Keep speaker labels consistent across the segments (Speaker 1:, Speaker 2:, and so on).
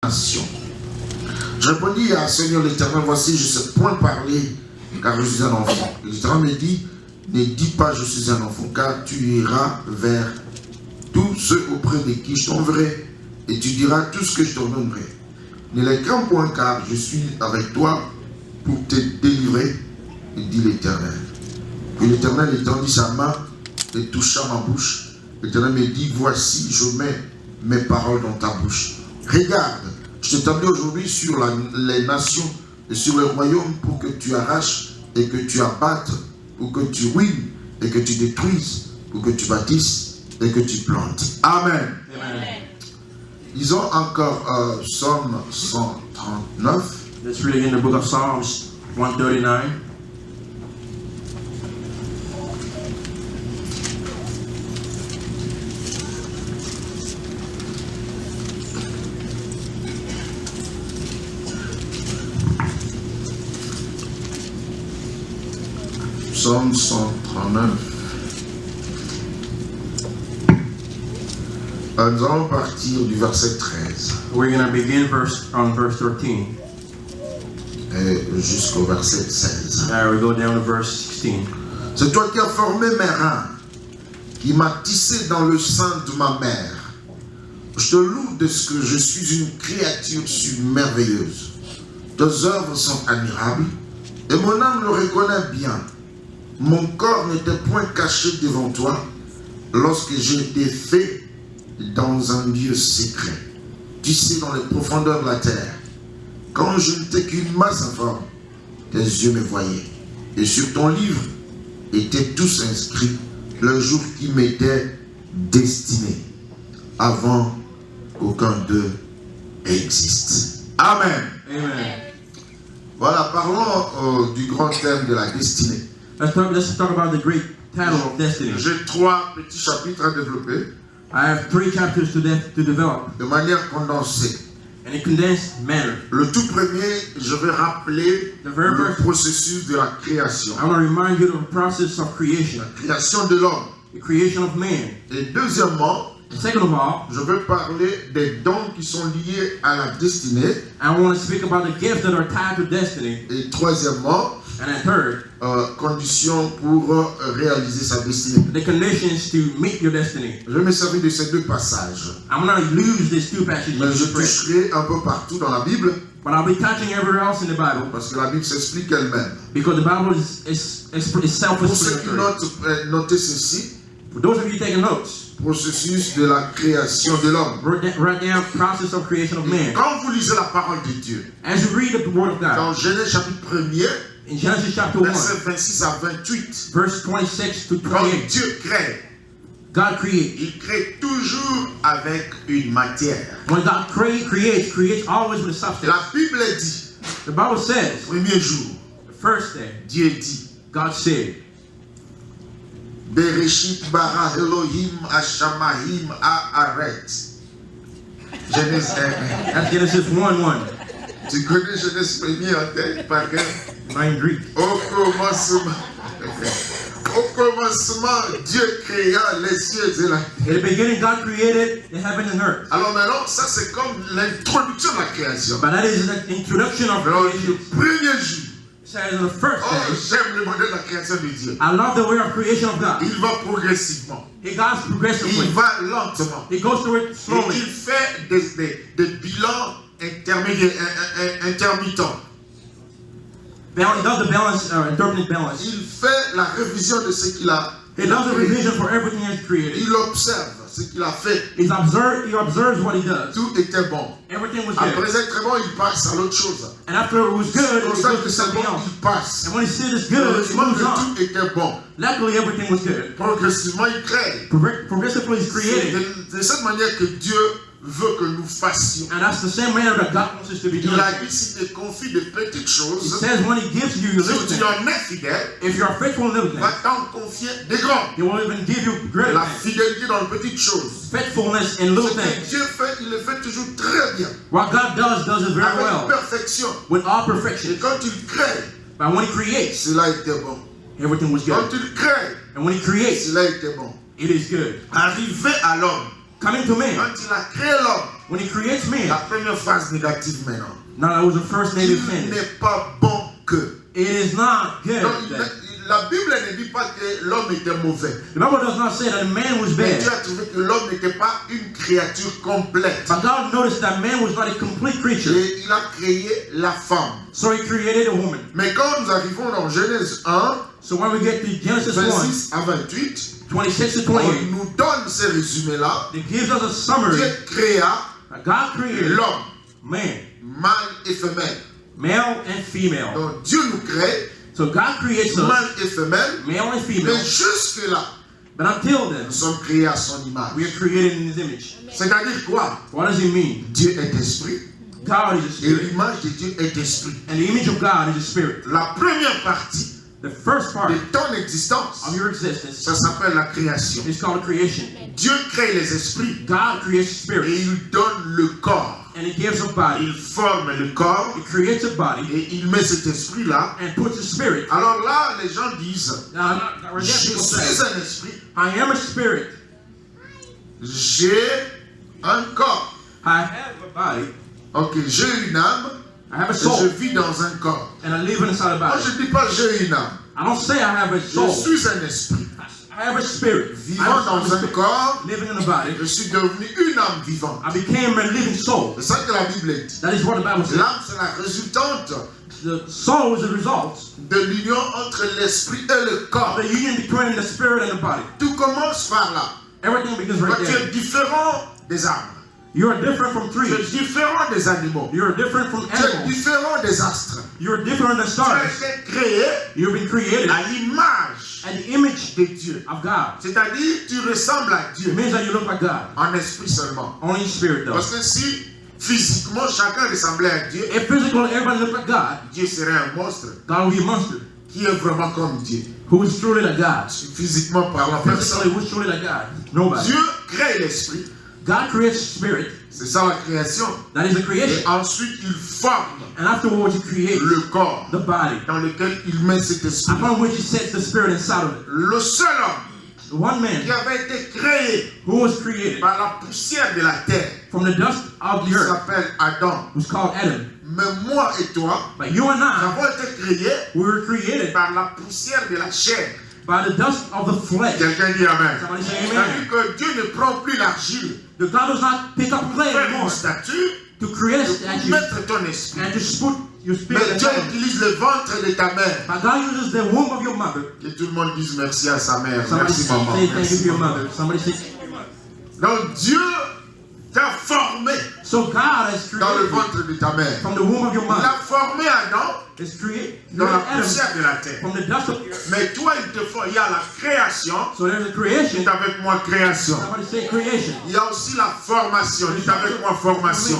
Speaker 1: nation. Je répondis à Seigneur l'Éternel, voici, je sais point parler, car je suis un enfant. L'Éternel me dit, ne dis pas je suis un enfant, car tu iras vers tous ceux auprès de qui je t'enverrai, et tu diras tout ce que je t'ordonnerai. Ne les crains point, car je suis avec toi pour te délivrer, dit l'Éternel. Puis l'Éternel étendit sa main et toucha ma bouche. L'Éternel me dit, voici, je mets mes paroles dans ta bouche. Regarde, je t'établis aujourd'hui sur les nations et sur les royaumes pour que tu arraches et que tu abattes, pour que tu ruines et que tu détruises, pour que tu bâtisses et que tu plantes. Amen.
Speaker 2: Amen.
Speaker 1: Lisons encore Psaume 139.
Speaker 2: Let's read again the book of Psalms 139.
Speaker 1: Psaume 139. Nous allons partir du verset 13.
Speaker 2: We're going to begin on verse 13.
Speaker 1: Et jusqu'au verset 16.
Speaker 2: We go down to verse 16.
Speaker 1: C'est toi qui as formé mes reins, qui m'as tissé dans le sein de ma mère. Je te loue de ce que je suis une créature merveilleuse. Tes œuvres sont admirables, et mon âme le reconnaît bien. Mon corps n'était point caché devant toi lorsque j'ai été fait dans un lieu secret, tissé dans les profondeurs de la terre. Quand je n'étais qu'une masse informe, tes yeux me voyaient. Et sur ton livre étaient tous inscrits le jour qui m'était destiné, avant qu'aucun d'eux existe. Amen.
Speaker 2: Amen.
Speaker 1: Voilà, parlons du grand thème de la destinée.
Speaker 2: Let's talk about the great title of destiny.
Speaker 1: J'ai 3 petits chapitres à développer.
Speaker 2: I have 3 chapters to develop.
Speaker 1: De manière condensée.
Speaker 2: In a condensed manner.
Speaker 1: Le tout premier, je vais rappeler le processus de la création.
Speaker 2: I want to remind you of the process of creation.
Speaker 1: La création de l'homme.
Speaker 2: The creation of man.
Speaker 1: Et deuxièmement,
Speaker 2: second of all,
Speaker 1: je vais parler des dons qui sont liés à la destinée.
Speaker 2: I want to speak about the gifts that are tied to destiny.
Speaker 1: Et troisièmement,
Speaker 2: and then third,
Speaker 1: conditions pour réaliser sa destinée.
Speaker 2: The conditions to meet your destiny.
Speaker 1: Je vais me servir de ces 2 passages.
Speaker 2: I'm going to use these 2 passages.
Speaker 1: Mais je toucherai un peu partout dans la Bible.
Speaker 2: But I'll be touching everywhere else in the Bible.
Speaker 1: Parce que la Bible s'explique elle-même.
Speaker 2: Because the Bible is self-explanatory.
Speaker 1: Pour ceux qui notez ceci.
Speaker 2: For those of you taking notes.
Speaker 1: Processus de la création de l'homme.
Speaker 2: Write down process of creation of man.
Speaker 1: Quand vous lisez la parole de Dieu.
Speaker 2: As you read the word of God.
Speaker 1: Dans Genèse chapitre 1er.
Speaker 2: In Genesis chapter 1.
Speaker 1: Verset 26 à 28.
Speaker 2: Verse 26 to 28.
Speaker 1: Quand Dieu crée.
Speaker 2: God creates.
Speaker 1: Il crée toujours avec une matière.
Speaker 2: When God creates always with a substance.
Speaker 1: La Bible dit.
Speaker 2: The Bible says.
Speaker 1: Premier jour.
Speaker 2: The first day.
Speaker 1: Dieu dit.
Speaker 2: God said.
Speaker 1: Bereshit bara Elohim Hashamahim Haaretz. Genèse 1.
Speaker 2: That's Genesis 1:1.
Speaker 1: Tu connais Genèse 1er en tête par cœur?
Speaker 2: In Greek.
Speaker 1: Au commencement, Dieu créa les cieux et la terre.
Speaker 2: In the beginning, God created the heaven and earth.
Speaker 1: Alors maintenant, ça c'est comme l'introduction de la création.
Speaker 2: But that is the introduction of creation.
Speaker 1: Le premier jour.
Speaker 2: Says in the first day.
Speaker 1: Oh, j'aime le modèle de la création de Dieu.
Speaker 2: I love the way of creation of God.
Speaker 1: Il va progressivement.
Speaker 2: He goes progressively.
Speaker 1: Il va lentement.
Speaker 2: He goes through it slowly.
Speaker 1: Et il fait des bilans intermittents.
Speaker 2: He does the balance, intermittent balance.
Speaker 1: Il fait la révision de ce qu'il a.
Speaker 2: He does the revision for everything he has created.
Speaker 1: Il observe ce qu'il a fait.
Speaker 2: He observes what he does.
Speaker 1: Tout était bon.
Speaker 2: Everything was good.
Speaker 1: Après être très bon, il passe à l'autre chose.
Speaker 2: And after it was good, he goes to something else.
Speaker 1: Il passe.
Speaker 2: And when he sees it's good, he moves on.
Speaker 1: Tout était bon.
Speaker 2: Luckily, everything was good.
Speaker 1: Progressivement, il crée.
Speaker 2: Progressively, he's creating.
Speaker 1: C'est de cette manière que Dieu veut que nous fassions.
Speaker 2: And that's the same manner that God wants us to be doing.
Speaker 1: Il a dit s'il te confie de petites choses.
Speaker 2: He says when he gives you
Speaker 1: si
Speaker 2: little
Speaker 1: tu
Speaker 2: things,
Speaker 1: en es fidèle,
Speaker 2: if you are faithful in little things,
Speaker 1: va t'en confier des grands.
Speaker 2: he will even give you greater
Speaker 1: La
Speaker 2: things.
Speaker 1: fidélité dans les petites choses.
Speaker 2: Faithfulness in little
Speaker 1: Ce que
Speaker 2: things.
Speaker 1: Dieu fait, il le fait toujours très bien.
Speaker 2: What God does it very
Speaker 1: Avec
Speaker 2: well.
Speaker 1: perfection.
Speaker 2: With all perfection.
Speaker 1: Et quand il crée,
Speaker 2: But when he creates,
Speaker 1: cela était bon.
Speaker 2: everything was
Speaker 1: Quand
Speaker 2: good.
Speaker 1: il crée,
Speaker 2: And when he creates,
Speaker 1: cela était bon.
Speaker 2: it is good.
Speaker 1: Arrivé à l'homme,
Speaker 2: Coming to man,
Speaker 1: quand il a créé l'homme,
Speaker 2: when he creates
Speaker 1: La
Speaker 2: man,
Speaker 1: première phrase négative maintenant.
Speaker 2: now that was the first native
Speaker 1: Il
Speaker 2: sin.
Speaker 1: n'est pas bon que.
Speaker 2: It is not good.
Speaker 1: Donc,
Speaker 2: that-
Speaker 1: la Bible ne dit pas que l'homme était mauvais.
Speaker 2: The Bible does not say that man was
Speaker 1: Mais
Speaker 2: bad.
Speaker 1: Dieu a trouvé que l'homme n'était pas une créature complète.
Speaker 2: But God noticed that man was not a complete creature.
Speaker 1: Et il a créé la femme.
Speaker 2: So he created a woman.
Speaker 1: Mais quand nous arrivons dans Genèse 1,
Speaker 2: So when we get to Genesis 1,
Speaker 1: 26 à 28,
Speaker 2: 26 to
Speaker 1: on
Speaker 2: 28,
Speaker 1: nous donne ces résumés-là.
Speaker 2: it gives us a summary.
Speaker 1: Dieu créa
Speaker 2: that God created
Speaker 1: l'homme,
Speaker 2: man,
Speaker 1: mâle et femelle.
Speaker 2: male and female.
Speaker 1: Donc Dieu nous crée,
Speaker 2: So God creates us,
Speaker 1: mâle et femelle.
Speaker 2: male and
Speaker 1: Mais
Speaker 2: female.
Speaker 1: jusque-là,
Speaker 2: But until then,
Speaker 1: nous sommes créés à son image.
Speaker 2: we are created in His image.
Speaker 1: C'est-à-dire quoi?
Speaker 2: What does it mean?
Speaker 1: Dieu est esprit
Speaker 2: God is a
Speaker 1: et
Speaker 2: spirit,
Speaker 1: l'image de Dieu est esprit.
Speaker 2: and the image of God is a spirit.
Speaker 1: La première partie
Speaker 2: The first part
Speaker 1: de ton existence,
Speaker 2: of your existence
Speaker 1: ça s'appelle la création.
Speaker 2: is called creation.
Speaker 1: Dieu crée les esprits
Speaker 2: God creates
Speaker 1: et
Speaker 2: spirit,
Speaker 1: il donne le corps.
Speaker 2: and He gives a body.
Speaker 1: Il forme le corps
Speaker 2: He creates a body
Speaker 1: et il met cet esprit-là.
Speaker 2: and puts a spirit.
Speaker 1: Alors là, les gens disent,
Speaker 2: Now, we're
Speaker 1: je
Speaker 2: people
Speaker 1: suis
Speaker 2: say,
Speaker 1: un esprit,
Speaker 2: I am a spirit.
Speaker 1: j'ai un corps.
Speaker 2: I have a body.
Speaker 1: Ok, j'ai une âme
Speaker 2: I have a
Speaker 1: et je
Speaker 2: soul,
Speaker 1: vis dans un corps.
Speaker 2: and I live inside a
Speaker 1: Moi,
Speaker 2: body.
Speaker 1: je ne dis pas j'ai une âme.
Speaker 2: I don't say I have a
Speaker 1: Je
Speaker 2: soul.
Speaker 1: suis un esprit.
Speaker 2: I have a spirit.
Speaker 1: Vivant dans un corps,
Speaker 2: Living in a body.
Speaker 1: je suis devenu une âme vivante.
Speaker 2: I became a living soul.
Speaker 1: C'est ça que la Bible dit.
Speaker 2: That is what the Bible says.
Speaker 1: L'âme, c'est la résultante
Speaker 2: The soul is the result
Speaker 1: de l'union entre l'esprit et le corps.
Speaker 2: of the union between the spirit and the body.
Speaker 1: Tout commence par là.
Speaker 2: Everything begins
Speaker 1: Toi,
Speaker 2: right
Speaker 1: tu
Speaker 2: there.
Speaker 1: es différent des arbres.
Speaker 2: You are different from
Speaker 1: Tu es
Speaker 2: trees.
Speaker 1: différent des animaux.
Speaker 2: You are different from
Speaker 1: Tu es
Speaker 2: animals.
Speaker 1: différent des astres.
Speaker 2: You are different than
Speaker 1: Tu as
Speaker 2: stars.
Speaker 1: été créé
Speaker 2: You've been created
Speaker 1: à l'image
Speaker 2: at the image
Speaker 1: de Dieu.
Speaker 2: of God.
Speaker 1: C'est-à-dire, tu ressembles à Dieu
Speaker 2: It means that you look like God.
Speaker 1: en esprit seulement.
Speaker 2: Only in spirit though.
Speaker 1: Parce que si physiquement chacun ressemblait à Dieu,
Speaker 2: If physically everybody looked like God,
Speaker 1: Dieu serait un monstre
Speaker 2: God would be a monster.
Speaker 1: qui est vraiment comme Dieu.
Speaker 2: Who is truly like God?
Speaker 1: Physiquement parlant,
Speaker 2: Physically,
Speaker 1: personne.
Speaker 2: who's truly like God? Nobody.
Speaker 1: Dieu crée l'esprit.
Speaker 2: God creates spirit.
Speaker 1: C'est ça la création.
Speaker 2: That is the
Speaker 1: Et
Speaker 2: creation.
Speaker 1: ensuite, il forme
Speaker 2: And afterwards, He creates
Speaker 1: le corps
Speaker 2: the body,
Speaker 1: dans lequel il met cet esprit.
Speaker 2: upon which He sets the spirit inside of it.
Speaker 1: Le seul homme
Speaker 2: The one
Speaker 1: qui
Speaker 2: man
Speaker 1: avait été créé
Speaker 2: who was created
Speaker 1: par la poussière de la terre,
Speaker 2: from the dust of the
Speaker 1: il
Speaker 2: earth
Speaker 1: s'appelle Adam.
Speaker 2: was called Adam.
Speaker 1: Mais moi et toi,
Speaker 2: But you and
Speaker 1: nous
Speaker 2: I,
Speaker 1: avons été créés
Speaker 2: we were created
Speaker 1: par la poussière de la chair.
Speaker 2: by the dust of the flesh.
Speaker 1: Quelqu'un dit Amen.
Speaker 2: Somebody say
Speaker 1: C'est-à-dire
Speaker 2: amen.
Speaker 1: que Dieu ne prend plus l'argile,
Speaker 2: The God does not pick up clay
Speaker 1: faire une
Speaker 2: anymore
Speaker 1: statue,
Speaker 2: to create a
Speaker 1: de
Speaker 2: statue
Speaker 1: mettre ton esprit.
Speaker 2: and to put your spirit
Speaker 1: Mais Dieu
Speaker 2: inside of it.
Speaker 1: utilise le ventre de ta mère.
Speaker 2: But God uses the womb of your mother.
Speaker 1: Que tout le monde dise merci à sa mère.
Speaker 2: Somebody
Speaker 1: Merci
Speaker 2: say
Speaker 1: maman.
Speaker 2: thank you
Speaker 1: Merci,
Speaker 2: to your
Speaker 1: maman.
Speaker 2: mother. Somebody say.
Speaker 1: Donc Dieu t'a formé
Speaker 2: So God has
Speaker 1: dans le
Speaker 2: created
Speaker 1: ventre de ta mère.
Speaker 2: from the womb of your
Speaker 1: Il
Speaker 2: mother.
Speaker 1: a formé Adam
Speaker 2: Is created
Speaker 1: dans la
Speaker 2: Adam
Speaker 1: poussière de la terre.
Speaker 2: from the dust of the earth.
Speaker 1: Mais toi, il te faut, il y a la création.
Speaker 2: So there's a creation.
Speaker 1: Dites avec moi création.
Speaker 2: Somebody say creation.
Speaker 1: Il y a aussi la formation. Dites avec moi formation.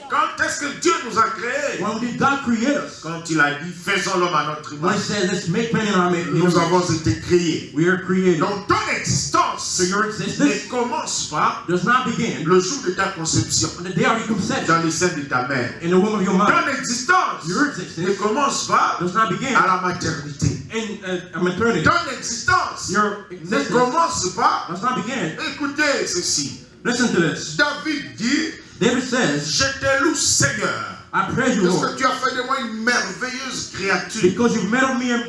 Speaker 1: Quand est-ce que Dieu nous a créés?
Speaker 2: When did God create us?
Speaker 1: Quand il a dit faisons l'homme à notre
Speaker 2: When He
Speaker 1: image.
Speaker 2: said, let's make man in our image.
Speaker 1: Nous avons été créés.
Speaker 2: We are created.
Speaker 1: Donc ton existence
Speaker 2: So your existence
Speaker 1: ne commence pas
Speaker 2: does not begin
Speaker 1: le jour de ta conception
Speaker 2: on the day of your conception
Speaker 1: dans les seins de ta mère.
Speaker 2: in the womb of your mother.
Speaker 1: Ton existence
Speaker 2: Your
Speaker 1: ne
Speaker 2: existence
Speaker 1: commence pas
Speaker 2: does not begin
Speaker 1: à la maternité.
Speaker 2: in a maternity.
Speaker 1: Ton existence
Speaker 2: Your
Speaker 1: ne
Speaker 2: existence
Speaker 1: commence pas.
Speaker 2: does not begin.
Speaker 1: Écoutez ceci.
Speaker 2: Listen to this.
Speaker 1: David dit,
Speaker 2: David says,
Speaker 1: je te loue Seigneur,
Speaker 2: I praise you,
Speaker 1: parce
Speaker 2: Lord,
Speaker 1: que tu as fait de moi une merveilleuse créature.
Speaker 2: because you've made of me a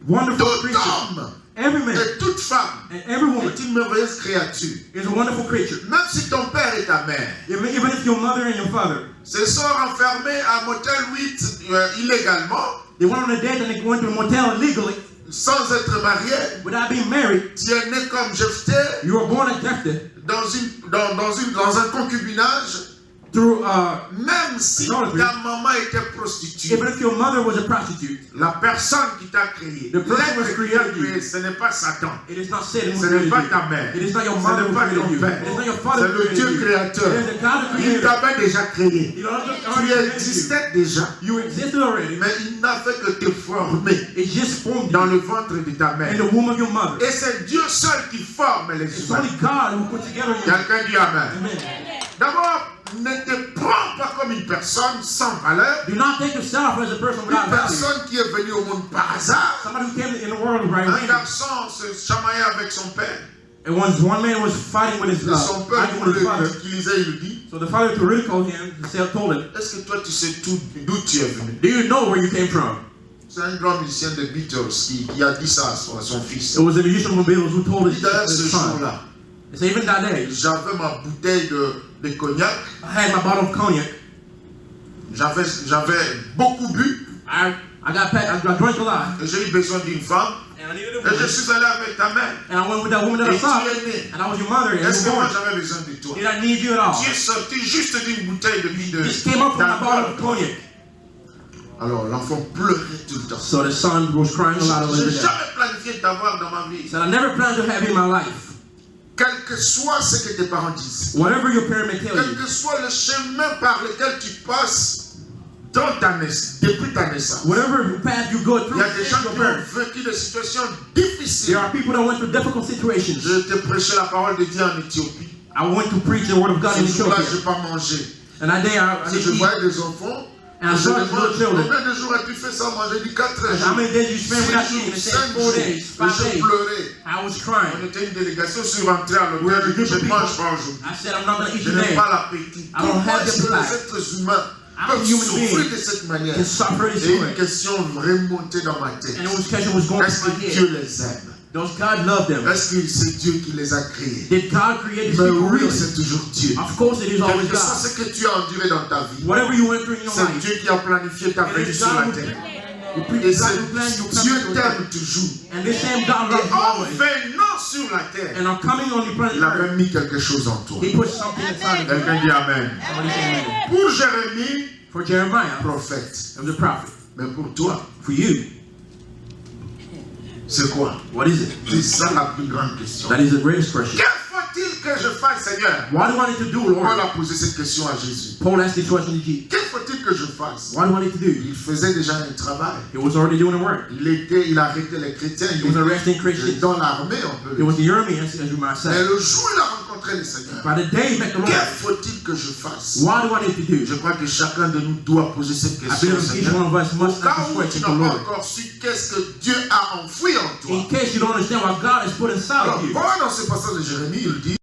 Speaker 2: wonderful
Speaker 1: Tout
Speaker 2: creature.
Speaker 1: homme
Speaker 2: Every man
Speaker 1: et toute femme
Speaker 2: and every woman
Speaker 1: est une merveilleuse créature.
Speaker 2: is a wonderful creature.
Speaker 1: Même si ton père et ta mère
Speaker 2: Even if your mother and your father,
Speaker 1: se sont enfermés à Motel 8 illégalement,
Speaker 2: they went on a date and they went to a motel illegally
Speaker 1: sans être mariés,
Speaker 2: without being married.
Speaker 1: tu es né comme Jephthé
Speaker 2: You were born as Jephthah
Speaker 1: dans un concubinage,
Speaker 2: through,
Speaker 1: même si ta maman était prostituée.
Speaker 2: even if your mother was a prostitute.
Speaker 1: La personne qui t'a créé,
Speaker 2: The person
Speaker 1: l'être
Speaker 2: was
Speaker 1: qui t'a
Speaker 2: created you.
Speaker 1: créé, ce n'est pas Satan,
Speaker 2: It is not Satan who
Speaker 1: ce n'est
Speaker 2: created
Speaker 1: pas
Speaker 2: you.
Speaker 1: ta mère,
Speaker 2: It is not your
Speaker 1: ce
Speaker 2: mother
Speaker 1: n'est
Speaker 2: who
Speaker 1: pas
Speaker 2: created
Speaker 1: ton
Speaker 2: you.
Speaker 1: père,
Speaker 2: It is not your father
Speaker 1: c'est
Speaker 2: who
Speaker 1: le
Speaker 2: created
Speaker 1: Dieu
Speaker 2: you.
Speaker 1: créateur.
Speaker 2: It is the God who
Speaker 1: Il
Speaker 2: created you.
Speaker 1: t'avait déjà créé,
Speaker 2: You already
Speaker 1: tu
Speaker 2: created you.
Speaker 1: existais déjà,
Speaker 2: You existed already.
Speaker 1: mais il n'a fait que te former
Speaker 2: It just formed
Speaker 1: dans
Speaker 2: you
Speaker 1: le ventre de ta
Speaker 2: in
Speaker 1: mère.
Speaker 2: the womb of your mother.
Speaker 1: Et c'est Dieu seul qui forme les
Speaker 2: It's
Speaker 1: humains.
Speaker 2: only God who put together you.
Speaker 1: Quelqu'un dit Amen.
Speaker 2: Amen.
Speaker 1: D'abord, ne te prends pas comme une personne sans valeur,
Speaker 2: Do not take yourself as a person
Speaker 1: une
Speaker 2: without value.
Speaker 1: personne qui est venue au monde par hasard.
Speaker 2: Somebody who came in the world right
Speaker 1: Un
Speaker 2: away.
Speaker 1: garçon se chamaillait avec son père.
Speaker 2: And once one man was fighting with his
Speaker 1: Et son père
Speaker 2: arguing
Speaker 1: pour
Speaker 2: with his
Speaker 1: le
Speaker 2: father,
Speaker 1: ridiculiser, il lui dit,
Speaker 2: so the father to ridicule him, told him,
Speaker 1: est-ce que toi tu sais tout d'où tu es venu?
Speaker 2: do you know where you came from?
Speaker 1: C'est un grand musicien de Beatles qui a dit ça à son fils.
Speaker 2: It was a musician from Beatles who told his
Speaker 1: D'ailleurs, ce
Speaker 2: son.
Speaker 1: jour-là,
Speaker 2: So even that day,
Speaker 1: j'avais ma bouteille de cognac.
Speaker 2: I had my bottle of cognac.
Speaker 1: J'avais beaucoup bu.
Speaker 2: I drank a lot.
Speaker 1: Et j'ai eu besoin d'une femme.
Speaker 2: And I needed a
Speaker 1: Et je
Speaker 2: woman.
Speaker 1: suis allé avec ta mère.
Speaker 2: And I went with that woman that I
Speaker 1: Et
Speaker 2: saw.
Speaker 1: tu es né.
Speaker 2: And I was your mother. And
Speaker 1: Est-ce
Speaker 2: you
Speaker 1: que
Speaker 2: were
Speaker 1: moi
Speaker 2: born.
Speaker 1: j'avais besoin de toi?
Speaker 2: Did I need you at all?
Speaker 1: Tu es sorti juste d'une bouteille de vie de
Speaker 2: Just came up from my bottle of
Speaker 1: d'alcool.
Speaker 2: cognac.
Speaker 1: Alors l'enfant pleurait tout le temps.
Speaker 2: So the son was crying a lot
Speaker 1: Je
Speaker 2: every
Speaker 1: n'ai
Speaker 2: day.
Speaker 1: jamais planifié de t'avoir dans ma vie.
Speaker 2: He said, I never planned to have you in my life.
Speaker 1: Quel que soit ce que tes parents disent,
Speaker 2: Whatever your parent may tell
Speaker 1: quel
Speaker 2: you,
Speaker 1: que soit le chemin par lequel tu passes dans ta naissance, depuis ta naissance,
Speaker 2: whatever path you go
Speaker 1: il
Speaker 2: through,
Speaker 1: y a des gens
Speaker 2: your
Speaker 1: qui
Speaker 2: parents.
Speaker 1: ont vécu des situations
Speaker 2: There
Speaker 1: difficiles.
Speaker 2: are people that went through difficult situations.
Speaker 1: Je te prêchais la parole de Dieu en Éthiopie.
Speaker 2: I went to preach the word of God
Speaker 1: Ce
Speaker 2: in
Speaker 1: jour-là,
Speaker 2: Ethiopia.
Speaker 1: je n'ai pas mangé.
Speaker 2: And that day I
Speaker 1: Si je
Speaker 2: didn't eat.
Speaker 1: voyais des enfants,
Speaker 2: And I
Speaker 1: je
Speaker 2: saw
Speaker 1: demande,
Speaker 2: little children.
Speaker 1: combien de jours as-tu fait sans manger? Il dit 4
Speaker 2: How
Speaker 1: jours,
Speaker 2: many days you
Speaker 1: 6
Speaker 2: spend without eating?
Speaker 1: jours,
Speaker 2: It
Speaker 1: 5
Speaker 2: said 4
Speaker 1: jours.
Speaker 2: days,
Speaker 1: Et
Speaker 2: 5
Speaker 1: je
Speaker 2: days.
Speaker 1: pleurais.
Speaker 2: I was
Speaker 1: On
Speaker 2: crying.
Speaker 1: était une délégation, je suis rentré à
Speaker 2: We're a
Speaker 1: l'hôtel,
Speaker 2: group
Speaker 1: je
Speaker 2: of
Speaker 1: ne
Speaker 2: people.
Speaker 1: mange pas aujourd'hui.
Speaker 2: I said, I'm not going to eat
Speaker 1: Je n'ai
Speaker 2: today.
Speaker 1: pas l'appétit.
Speaker 2: I don't
Speaker 1: Comment
Speaker 2: have
Speaker 1: est-ce que
Speaker 2: the
Speaker 1: les êtres humains
Speaker 2: I'm a
Speaker 1: peuvent
Speaker 2: human
Speaker 1: souffrir
Speaker 2: being.
Speaker 1: de cette manière?
Speaker 2: To suffer this
Speaker 1: Et une
Speaker 2: way.
Speaker 1: question remontée dans ma tête.
Speaker 2: And it was question was going
Speaker 1: Est-ce
Speaker 2: through my
Speaker 1: que
Speaker 2: head.
Speaker 1: Dieu les aime?
Speaker 2: Does God love them?
Speaker 1: Est-ce que c'est Dieu qui les a créés?
Speaker 2: Did God create these
Speaker 1: Mais
Speaker 2: people
Speaker 1: oui,
Speaker 2: really?
Speaker 1: c'est toujours Dieu.
Speaker 2: Of course it is
Speaker 1: Quel
Speaker 2: always
Speaker 1: que soit
Speaker 2: God.
Speaker 1: ce que tu as enduré dans ta vie,
Speaker 2: Whatever you went through in your
Speaker 1: c'est
Speaker 2: life,
Speaker 1: Dieu qui a planifié ta
Speaker 2: it
Speaker 1: venue
Speaker 2: is
Speaker 1: sur la
Speaker 2: God
Speaker 1: terre.
Speaker 2: who
Speaker 1: Et
Speaker 2: God
Speaker 1: c'est
Speaker 2: who planned you
Speaker 1: Dieu
Speaker 2: coming to earth.
Speaker 1: t'aime toujours.
Speaker 2: And this same God loves
Speaker 1: Et
Speaker 2: you
Speaker 1: en
Speaker 2: always.
Speaker 1: venant sur la terre,
Speaker 2: And I'm coming on the planet
Speaker 1: il avait
Speaker 2: Earth.
Speaker 1: mis quelque chose en toi.
Speaker 2: He put something inside of you.
Speaker 1: Quelqu'un dit Amen.
Speaker 2: Somebody say amen.
Speaker 1: Pour Jérémie,
Speaker 2: For Jeremiah,
Speaker 1: prophète.
Speaker 2: it was a prophet.
Speaker 1: Mais pour toi,
Speaker 2: For you,
Speaker 1: c'est quoi?
Speaker 2: what is it?
Speaker 1: C'est ça la plus grande question.
Speaker 2: That is the greatest question.
Speaker 1: Que faut-il que je fasse, Seigneur?
Speaker 2: What do I need to do,
Speaker 1: Paul
Speaker 2: Lord?
Speaker 1: a posé cette question à Jésus.
Speaker 2: Paul asked this question to Jesus.
Speaker 1: Que faut-il que je fasse?
Speaker 2: What do I need to do?
Speaker 1: Il faisait déjà un travail.
Speaker 2: He was already doing the work.
Speaker 1: Il arrêtait les chrétiens.
Speaker 2: He was arresting Christians.
Speaker 1: Dans l'armée, on peut
Speaker 2: It
Speaker 1: le
Speaker 2: was
Speaker 1: dire.
Speaker 2: the army, as you might
Speaker 1: Mais
Speaker 2: say.
Speaker 1: le jour où il a rencontré le Seigneur,
Speaker 2: By the day he met the Lord,
Speaker 1: que faut-il que je fasse?
Speaker 2: what do I need to do?
Speaker 1: Je crois que chacun de nous doit poser cette
Speaker 2: I
Speaker 1: question
Speaker 2: believe
Speaker 1: au
Speaker 2: each
Speaker 1: Seigneur.
Speaker 2: one of us must
Speaker 1: Au cas
Speaker 2: ask this
Speaker 1: où
Speaker 2: question
Speaker 1: tu
Speaker 2: to the
Speaker 1: n'as pas
Speaker 2: Lord.
Speaker 1: encore su qu'est-ce que Dieu a enfoui en toi.
Speaker 2: In case you don't understand what God has put inside
Speaker 1: Alors,
Speaker 2: of you.
Speaker 1: voilà dans ce passage de Jérémie, il dit